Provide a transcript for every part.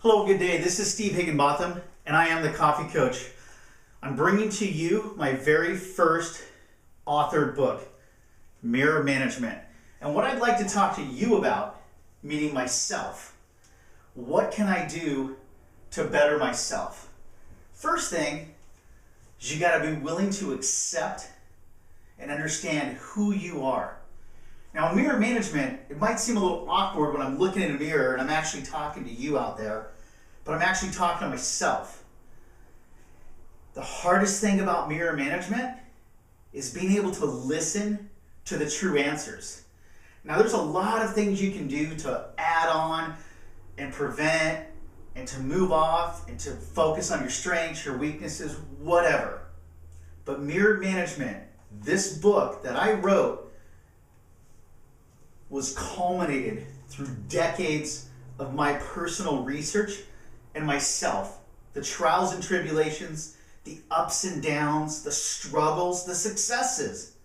Hello, good day. This is Steve Higginbotham, and I am the Coffee Coach. I'm bringing to you my very first authored book, Mirror Management. And what I'd like to talk to you about, meaning myself. What can I do to better myself? First thing is you got to be willing to accept and understand who you are. Now, in mirror management, it might seem a little awkward when I'm looking in a mirror and I'm actually talking to you out there, but I'm actually talking to myself. The hardest thing about mirror management is being able to listen to the true answers. Now, there's a lot of things you can do to add on and prevent and to move off and to focus on your strengths, your weaknesses, whatever. But mirror management, this book that I wrote, was culminated through decades of my personal research and myself. The trials and tribulations, the ups and downs, the struggles, the successes.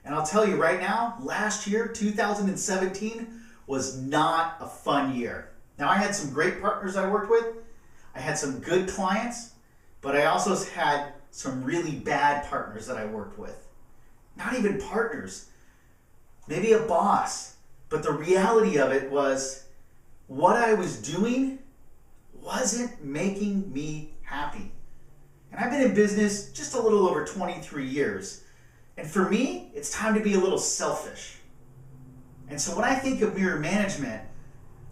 And I'll tell you right now, last year, 2017, was not a fun year. Now, I had some great partners I worked with. I had some good clients, but I also had some really bad partners that I worked with. Not even partners, maybe a boss. But the reality of it was what I was doing wasn't making me happy. And I've been in business just a little over 23 years. And for me, it's time to be a little selfish. And so when I think of mirror management,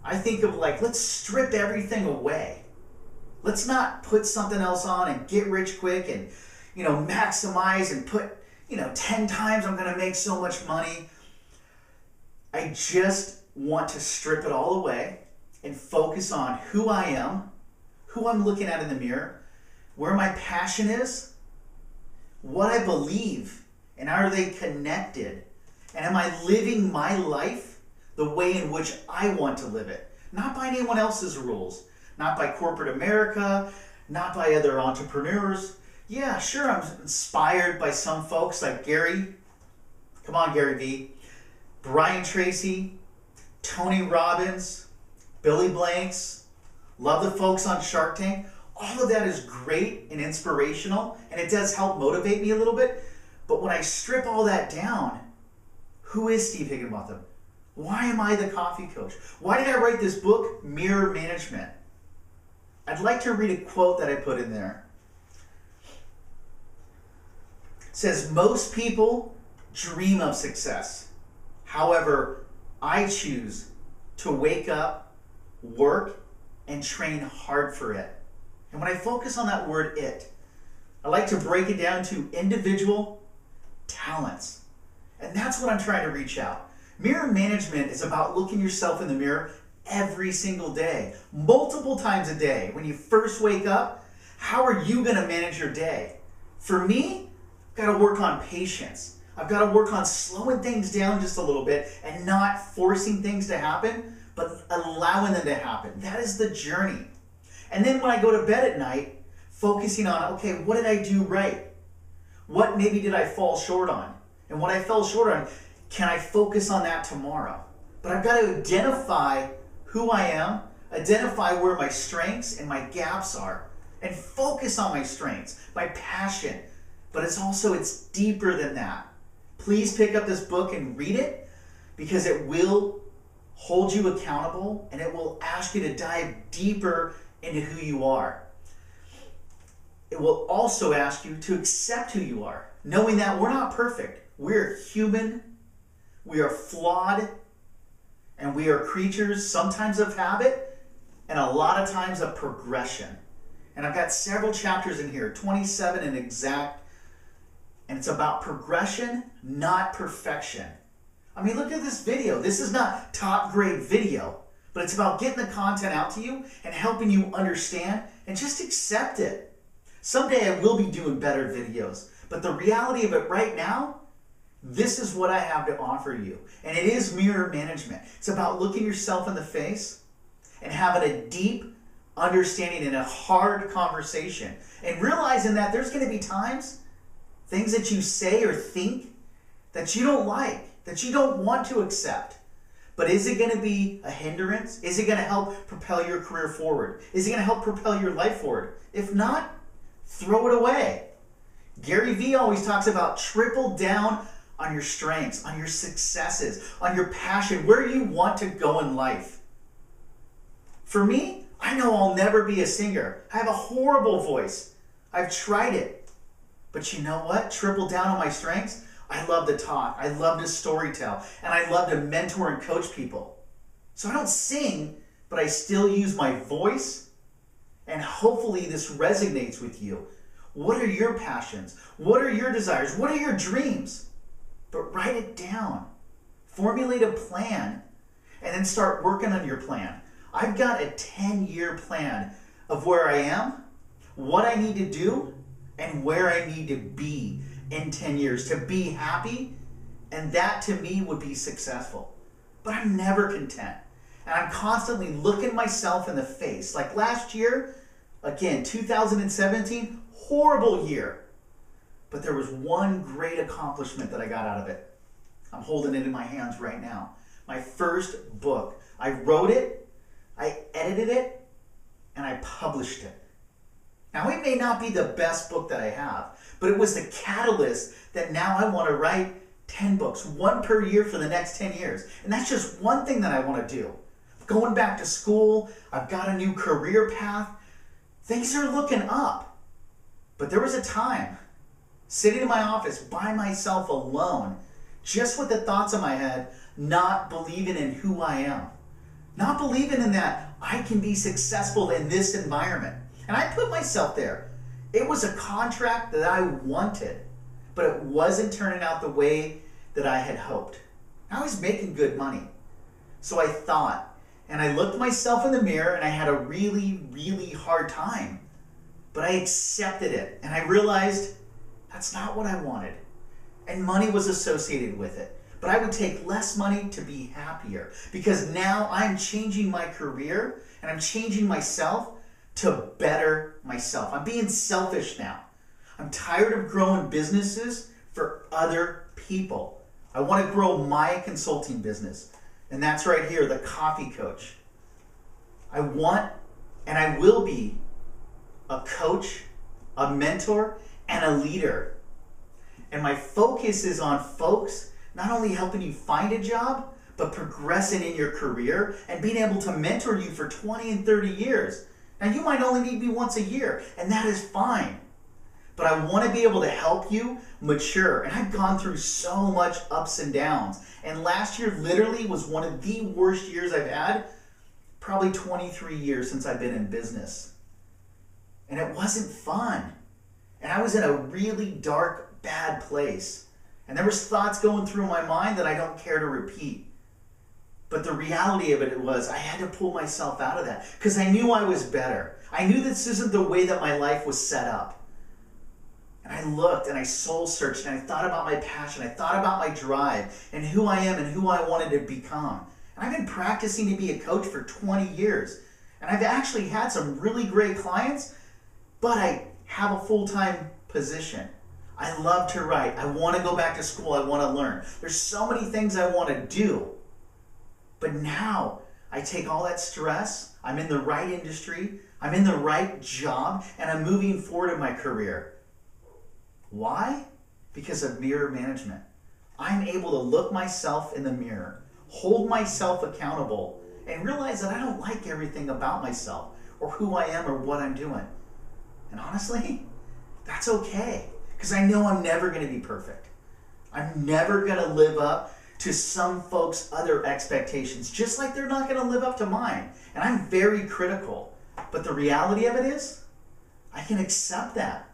I think of let's strip everything away. Let's not put something else on and get rich quick and, maximize and put, 10 times I'm going to make so much money. I just want to strip it all away and focus on who I am, who I'm looking at in the mirror, where my passion is, what I believe, and are they connected? And am I living my life the way in which I want to live it? Not by anyone else's rules, not by corporate America, not by other entrepreneurs. Yeah, sure, I'm inspired by some folks like Gary. Come on, Gary V. Brian Tracy, Tony Robbins, Billy Blanks, love the folks on Shark Tank. All of that is great and inspirational, and it does help motivate me a little bit. But when I strip all that down, who is Steve Higginbotham? Why am I the Coffee Coach? Why did I write this book, Mirror Management? I'd like to read a quote that I put in there. It says, most people dream of success. However, I choose to wake up, work, and train hard for it. And when I focus on that word it, I like to break it down to individual talents. And that's what I'm trying to reach out. Mirror management is about looking yourself in the mirror every single day, multiple times a day. When you first wake up, how are you going to manage your day? For me, I've got to work on patience. I've got to work on slowing things down just a little bit and not forcing things to happen, but allowing them to happen. That is the journey. And then when I go to bed at night, focusing on, okay, what did I do right? What maybe did I fall short on? And what I fell short on, can I focus on that tomorrow? But I've got to identify who I am, identify where my strengths and my gaps are, and focus on my strengths, my passion. But it's deeper than that. Please pick up this book and read it, because it will hold you accountable and it will ask you to dive deeper into who you are. It will also ask you to accept who you are, knowing that we're not perfect. We're human, we are flawed, and we are creatures sometimes of habit and a lot of times of progression. And I've got several chapters in here, 27 in exact. And it's about progression, not perfection. I mean, look at this video. This is not top grade video, but it's about getting the content out to you and helping you understand and just accept it. Someday I will be doing better videos, but the reality of it right now, this is what I have to offer you. And it is mirror management. It's about looking yourself in the face and having a deep understanding in a hard conversation and realizing that there's going to be times things that you say or think that you don't like, that you don't want to accept. But is it going to be a hindrance? Is it going to help propel your career forward? Is it going to help propel your life forward? If not, throw it away. Gary Vee always talks about triple down on your strengths, on your successes, on your passion, where you want to go in life. For me, I know I'll never be a singer. I have a horrible voice. I've tried it. But you know what? Triple down on my strengths. I love to talk. I love to storytell. And I love to mentor and coach people. So I don't sing, but I still use my voice. And hopefully this resonates with you. What are your passions? What are your desires? What are your dreams? But write it down. Formulate a plan. And then start working on your plan. I've got a 10-year plan of where I am, what I need to do, and where I need to be in 10 years to be happy, and that to me would be successful. But I'm never content. And I'm constantly looking myself in the face. Like last year, again, 2017, horrible year. But there was one great accomplishment that I got out of it. I'm holding it in my hands right now. My first book. I wrote it, I edited it, and I published it. Now, it may not be the best book that I have, but it was the catalyst that now I want to write 10 books, one per year for the next 10 years. And that's just one thing that I want to do. Going back to school, I've got a new career path. Things are looking up. But there was a time sitting in my office by myself alone, just with the thoughts in my head, not believing in who I am. Not believing in that I can be successful in this environment. And I put myself there. It was a contract that I wanted, but it wasn't turning out the way that I had hoped. I was making good money. So I thought, and I looked myself in the mirror and I had a really, really hard time. But I accepted it and I realized that's not what I wanted. And money was associated with it. But I would take less money to be happier because now I'm changing my career and I'm changing myself to better myself. I'm being selfish now. I'm tired of growing businesses for other people. I want to grow my consulting business. And that's right here, the Coffee Coach. I want and I will be a coach, a mentor, and a leader. And my focus is on folks not only helping you find a job, but progressing in your career and being able to mentor you for 20 and 30 years. Now, you might only need me once a year, and that is fine. But I want to be able to help you mature. And I've gone through so much ups and downs. And last year literally was one of the worst years I've had, probably 23 years since I've been in business. And it wasn't fun. And I was in a really dark, bad place. And there was thoughts going through my mind that I don't care to repeat. But the reality of it was I had to pull myself out of that because I knew I was better. I knew this isn't the way that my life was set up. And I looked and I soul searched and I thought about my passion. I thought about my drive and who I am and who I wanted to become. And I've been practicing to be a coach for 20 years. And I've actually had some really great clients, but I have a full-time position. I love to write. I want to go back to school. I want to learn. There's so many things I want to do. But now I take all that stress. I'm in the right industry. I'm in the right job. And I'm moving forward in my career. Why? Because of mirror management. I'm able to look myself in the mirror, hold myself accountable, and realize that I don't like everything about myself or who I am or what I'm doing. And honestly, that's okay. Because I know I'm never going to be perfect. I'm never going to live up to some folks' other expectations, just like they're not going to live up to mine. And I'm very critical. But the reality of it is, I can accept that.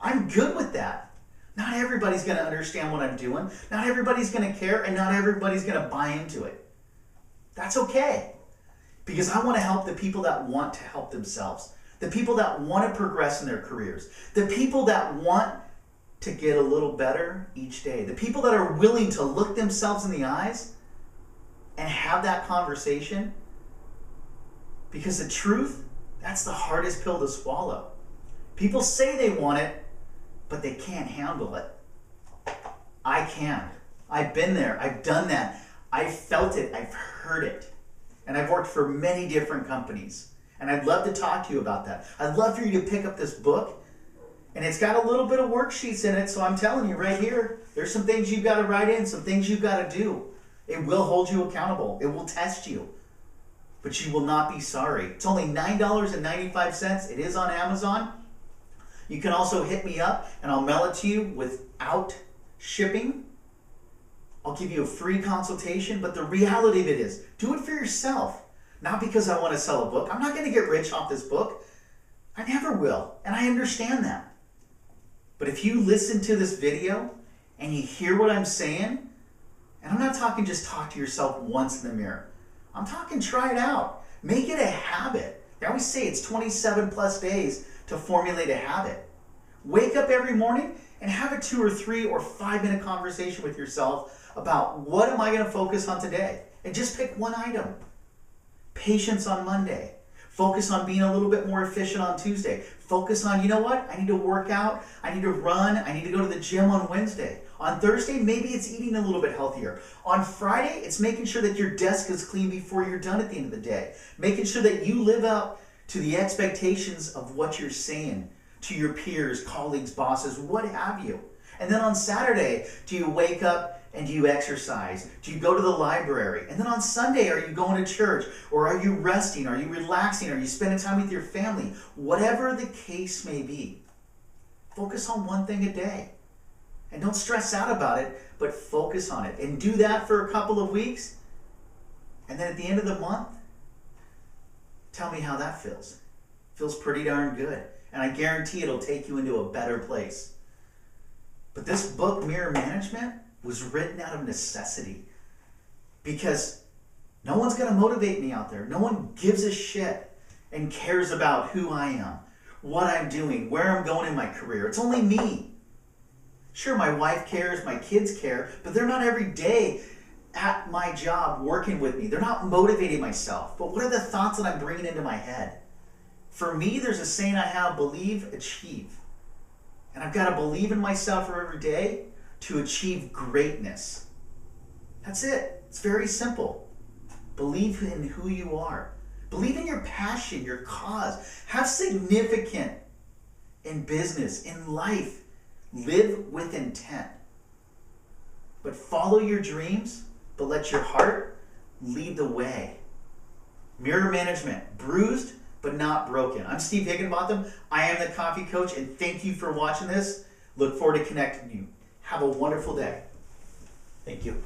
I'm good with that. Not everybody's going to understand what I'm doing. Not everybody's going to care, and not everybody's going to buy into it. That's okay. Because I want to help the people that want to help themselves. The people that want to progress in their careers. The people that want to get a little better each day. The people that are willing to look themselves in the eyes and have that conversation. Because the truth, that's the hardest pill to swallow. People say they want it, but they can't handle it. I can. I've been there. I've done that. I've felt it, I've heard it, and I've worked for many different companies. And I'd love to talk to you about that. I'd love for you to pick up this book, and it's got a little bit of worksheets in it, so I'm telling you right here, there's some things you've got to write in, some things you've got to do. It will hold you accountable. It will test you, but you will not be sorry. It's only $9.95. It is on Amazon. You can also hit me up, and I'll mail it to you without shipping. I'll give you a free consultation, but the reality of it is, do it for yourself. Not because I want to sell a book. I'm not going to get rich off this book. I never will, and I understand that. But if you listen to this video and you hear what I'm saying, and I'm not talking just talk to yourself once in the mirror. I'm talking try it out. Make it a habit. They always say it's 27 plus days to formulate a habit. Wake up every morning and have a 2 or 3 or 5 minute conversation with yourself about what am I going to focus on today? And just pick one item. Patience on Monday. Focus on being a little bit more efficient on Tuesday. Focus on, you know what? I need to work out. I need to run. I need to go to the gym on Wednesday. On Thursday, maybe it's eating a little bit healthier. On Friday, it's making sure that your desk is clean before you're done at the end of the day. Making sure that you live up to the expectations of what you're saying to your peers, colleagues, bosses, what have you. And then on Saturday, do you wake up and do you exercise? Do you go to the library? And then on Sunday, are you going to church? Or are you resting? Are you relaxing? Are you spending time with your family? Whatever the case may be, focus on one thing a day. And don't stress out about it, but focus on it. And do that for a couple of weeks. And then at the end of the month, tell me how that feels. Feels pretty darn good. And I guarantee it'll take you into a better place. But this book, Mirror Management, was written out of necessity. Because no one's going to motivate me out there. No one gives a shit and cares about who I am, what I'm doing, where I'm going in my career. It's only me. Sure, my wife cares, my kids care, but they're not every day at my job working with me. They're not motivating myself. But what are the thoughts that I'm bringing into my head? For me, there's a saying I have, believe, achieve. And I've got to believe in myself for every day to achieve greatness. That's it. It's very simple. Believe in who you are. Believe in your passion, your cause. Have significance in business, in life. Live with intent. But follow your dreams, but let your heart lead the way. Mirror Management, bruised but not broken. I'm Steve Higginbotham. I am the Coffee Coach, and thank you for watching this. Look forward to connecting you. Have a wonderful day. Thank you.